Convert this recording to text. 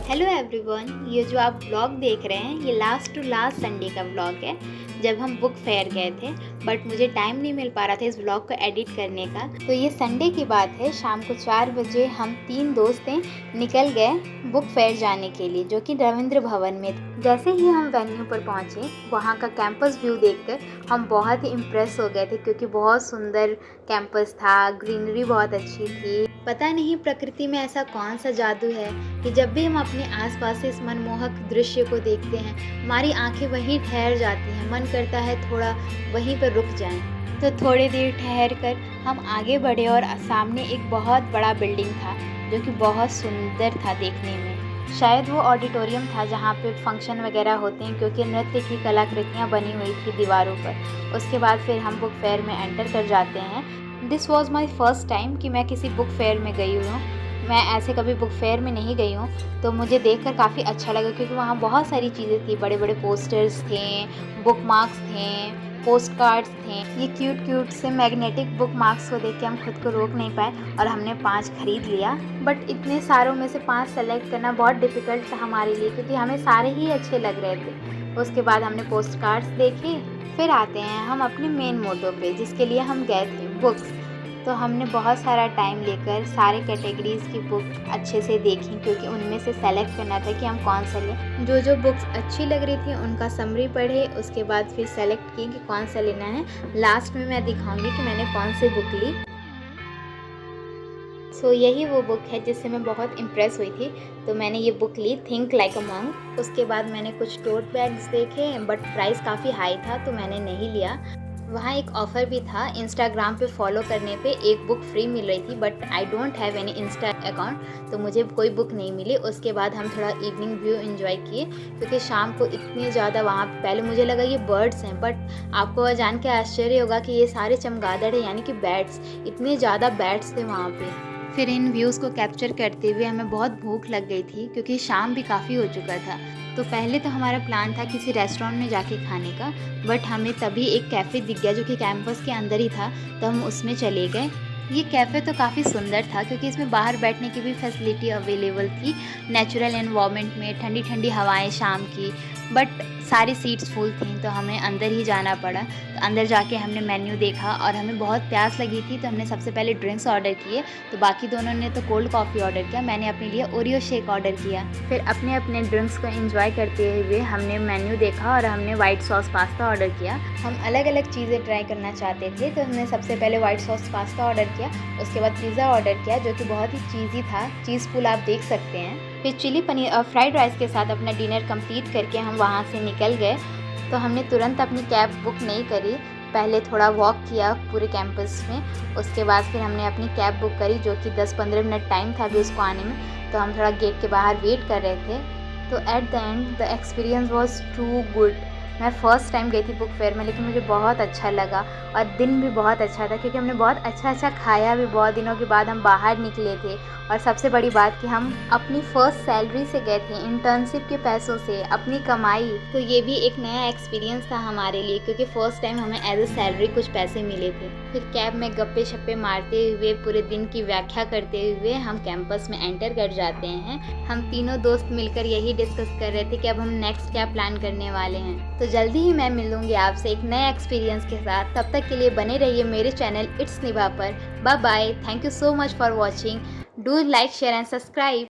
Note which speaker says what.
Speaker 1: Hello everyone, ये जो आप व्लॉग देख रहे हैं ये लास्ट टू लास्ट संडे का व्लॉग है जब हम बुक फेयर गए थे। बट मुझे टाइम नहीं मिल पा रहा था इस व्लॉग को एडिट करने का। तो ये संडे की बात है, शाम को 4 बजे हम 3 दोस्तें निकल गए बुक फेयर जाने के लिए, जो कि रविंद्र भवन में था। जैसे ही हम वेन्यू पर पहुँचे, वहाँ का कैंपस व्यू देखकर हम बहुत ही इम्प्रेस हो गए थे, क्योंकि बहुत सुंदर कैंपस था, ग्रीनरी बहुत अच्छी थी। पता नहीं प्रकृति में ऐसा कौन सा जादू है कि जब भी हम अपने आसपास से इस मनमोहक दृश्य को देखते हैं, हमारी आंखें वहीं ठहर जाती हैं, मन करता है थोड़ा वहीं पर रुक जाएं। तो थोड़ी देर ठहर कर हम आगे बढ़े और सामने एक बहुत बड़ा बिल्डिंग था, जो कि बहुत सुंदर था देखने में। शायद वो ऑडिटोरियम था जहाँ पे फंक्शन वगैरह होते हैं, क्योंकि नृत्य की कलाकृतियाँ बनी हुई थी दीवारों पर। उसके बाद फिर हम बुक फेयर में एंटर कर जाते हैं। This was my first time कि मैं किसी बुक फेयर में गई हूँ। मैं ऐसे कभी बुक फेयर में नहीं गई हूँ, तो मुझे देखकर काफ़ी अच्छा लगा, क्योंकि वहाँ बहुत सारी चीज़ें थी। बड़े बड़े पोस्टर्स थे, बुक मार्क्स थे, पोस्ट कार्ड्स थे। ये क्यूट क्यूट से मैग्नेटिक बुक मार्क्स को देख के हम खुद को रोक नहीं पाए और हमने 5 खरीद लिया। बट इतने सारों में से 5 सेलेक्ट करना बहुत डिफ़िकल्ट था हमारे लिए, क्योंकि हमें सारे ही अच्छे लग रहे थे। उसके बाद हमने पोस्ट कार्ड्स देखे। फिर आते हैं हम अपने मेन मोटो पे, जिसके लिए हम गए थे, बुक्स। तो हमने बहुत सारा टाइम लेकर सारे कैटेगरीज़ की बुक अच्छे से देखी, क्योंकि उनमें से सेलेक्ट करना था कि हम कौन सा लें। जो बुक्स अच्छी लग रही थी उनका समरी पढ़े, उसके बाद फिर सेलेक्ट किए कि कौन सा लेना है। लास्ट में मैं दिखाऊंगी कि मैंने कौन सी बुक ली। सो यही वो बुक है जिससे मैं बहुत इम्प्रेस हुई थी, तो मैंने ये बुक ली, थिंक लाइक अ मंक। उसके बाद मैंने कुछ टोट बैग्स देखे, बट प्राइस काफ़ी हाई था तो मैंने नहीं लिया। वहाँ एक ऑफ़र भी था, इंस्टाग्राम पे फॉलो करने पे एक बुक फ्री मिल रही थी, but I don't have any Insta account, तो मुझे कोई बुक नहीं मिली। उसके बाद हम थोड़ा इवनिंग व्यू एंजॉय किए, क्योंकि शाम को इतनी ज़्यादा वहाँ पहले मुझे लगा ये बर्ड्स हैं, बट आपको वह जान के आश्चर्य होगा कि ये सारे चमगादड़ हैं, यानी कि बैट्स। इतने ज़्यादा बैट्स थे वहाँ पे। फिर इन व्यूज़ को कैप्चर करते हुए हमें बहुत भूख लग गई थी, क्योंकि शाम भी काफ़ी हो चुका था। तो पहले तो हमारा प्लान था किसी रेस्टोरेंट में जाके खाने का, बट हमें तभी एक कैफ़े दिख गया जो कि कैंपस के अंदर ही था, तो हम उसमें चले गए। ये कैफ़े तो काफ़ी सुंदर था, क्योंकि इसमें बाहर बैठने की भी फैसिलिटी अवेलेबल थी, नेचुरल एनवायरनमेंट में ठंडी ठंडी हवाएं शाम की। बट सारी सीट्स फुल थी, तो हमें अंदर ही जाना पड़ा। तो अंदर जाके हमने मेन्यू देखा और हमें बहुत प्यास लगी थी, तो हमने सबसे पहले ड्रिंक्स ऑर्डर किए। तो बाकी दोनों ने तो कोल्ड कॉफ़ी ऑर्डर किया, मैंने अपने लिए ओरियो शेक ऑर्डर किया। फिर अपने अपने ड्रिंक्स को एंजॉय करते हुए हमने मेन्यू देखा और हमने वाइट सॉस पास्ता ऑर्डर किया। हम अलग अलग चीज़ें ट्राई करना चाहते थे, तो हमने सबसे पहले वाइट सॉस पास्ता ऑर्डर किया। उसके बाद पिज़्ज़ा ऑर्डर किया, जो कि बहुत ही चीज़ी था, चीज़ फुल आप देख सकते हैं। फिर चिली पनीर और फ्राइड राइस के साथ अपना डिनर कंप्लीट करके हम वहाँ से निकल गए। तो हमने तुरंत अपनी कैब बुक नहीं करी, पहले थोड़ा वॉक किया पूरे कैंपस में। उसके बाद फिर हमने अपनी कैब बुक करी, जो कि 10-15 मिनट टाइम था अभी उसको आने में। तो हम थोड़ा गेट के बाहर वेट कर रहे थे। तो at the end the experience was too good. मैं फ़र्स्ट टाइम गई थी बुक फेयर में, लेकिन मुझे बहुत अच्छा लगा और दिन भी बहुत अच्छा था, क्योंकि हमने बहुत अच्छा खाया भी। बहुत दिनों के बाद हम बाहर निकले थे, और सबसे बड़ी बात कि हम अपनी फ़र्स्ट सैलरी से गए थे, इंटर्नशिप के पैसों से, अपनी कमाई। तो ये भी एक नया एक्सपीरियंस था हमारे लिए, क्योंकि फ़र्स्ट टाइम हमें एज अ सैलरी कुछ पैसे मिले थे। फिर कैब में गप्पे शप्पे मारते हुए, पूरे दिन की व्याख्या करते हुए हम कैंपस में एंटर कर जाते हैं। हम तीनों दोस्त मिलकर यही डिस्कस कर रहे थे कि अब हम नेक्स्ट क्या प्लान करने वाले हैं। तो जल्दी ही मैं मिलूंगी आपसे एक नए एक्सपीरियंस के साथ। तब तक के लिए बने रहिए मेरे चैनल इट्स निभा पर। Bye bye, thank you so much for watching. Do like, share and subscribe.